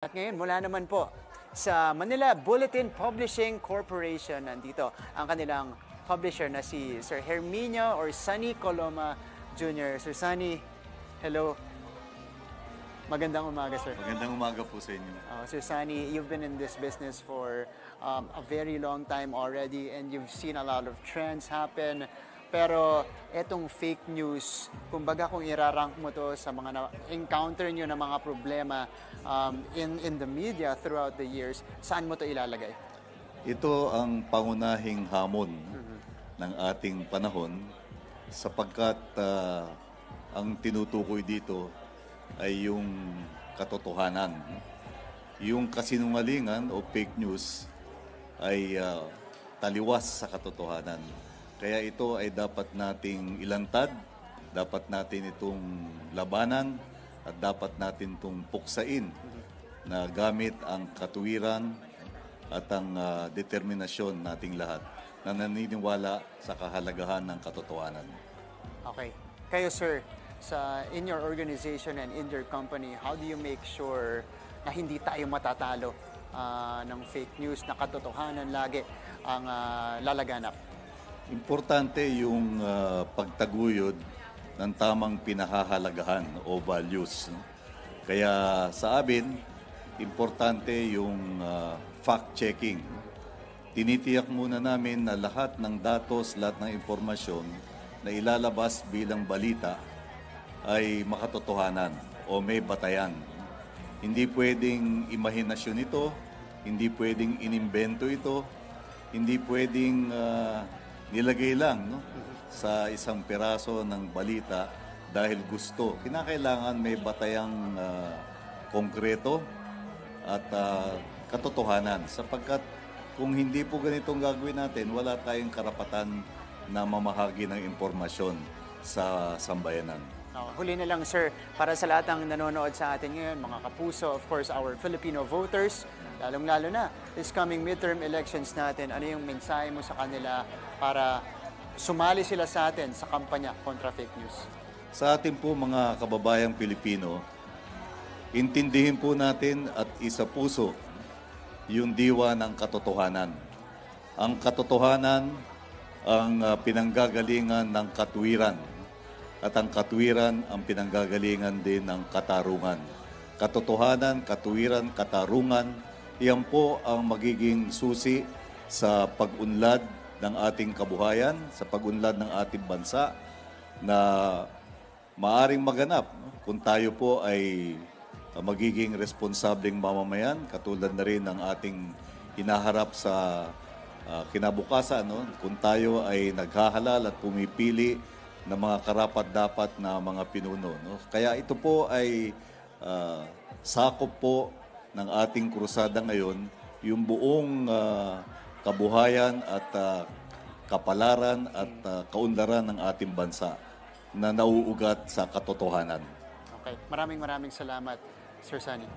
At ngayon, mula naman po sa Manila Bulletin Publishing Corporation, nandito ang kanilang publisher na si Sir Herminio or Sunny Coloma Jr. Sir Sunny, hello. Magandang umaga, sir. Magandang umaga po sa inyo. Sir Sunny, you've been in this business for a very long time already and you've seen a lot of trends happen. Pero etong fake news, kumbaga kung irarank mo to sa mga na-encounter nyo na mga problema in the media throughout the years, saan mo to ilalagay? Ito ang pangunahing hamon ng ating panahon sapagkat ang tinutukoy dito ay yung katotohanan. Yung kasinungalingan o fake news ay taliwas sa katotohanan. Kaya ito ay dapat nating ilantad, dapat natin itong labanan, at dapat natin itong puksain na gamit ang katuwiran at ang determinasyon nating lahat na naniniwala sa kahalagahan ng katotohanan. Okay. Kayo, sir, in your organization and in your company, how do you make sure na hindi tayo matatalo ng fake news, na katotohanan lagi ang lalaganap? Importante yung pagtaguyod ng tamang pinahahalagahan o values. Kaya sa amin, importante yung fact-checking. Tinitiyak muna namin na lahat ng datos, lahat ng impormasyon na ilalabas bilang balita ay makatotohanan o may batayan. Hindi pwedeng imahinasyon ito, hindi pwedeng inimbento ito, hindi pwedeng nilagay lang sa isang piraso ng balita dahil gusto. Kinakailangan may batayang konkreto at katotohanan sapagkat kung hindi po ganitong gagawin natin, wala tayong karapatan na mamahagi ng impormasyon sa sambayanan. Huli na lang, sir, para sa lahat ng nanonood sa atin ngayon, mga kapuso, of course, our Filipino voters, lalong-lalo na, this coming midterm elections natin, ano yung mensahe mo sa kanila para sumali sila sa atin sa kampanya kontra fake news? Sa atin po mga kababayang Pilipino, intindihin po natin at isa puso yung diwa ng katotohanan. Ang katotohanan ang pinanggagalingan ng katwiran at ang katwiran ang pinanggagalingan din ng katarungan. Katotohanan, katwiran, katarungan, iyan po ang magiging susi sa pag-unlad ng ating kabuhayan, sa pag-unlad ng ating bansa na maaring maganap kung tayo po ay magiging responsableng mamamayan, katulad na rin ng ating hinaharap sa kinabukasan, no? Kung tayo ay naghahalal at pumipili ng mga karapat-dapat na mga pinuno. No? Kaya ito po ay sakop po ng ating krusada ngayon, yung buong kabuhayan at kapalaran at kaunlaran ng ating bansa na nauugat sa katotohanan. Okay. Maraming salamat, Sir Sunny.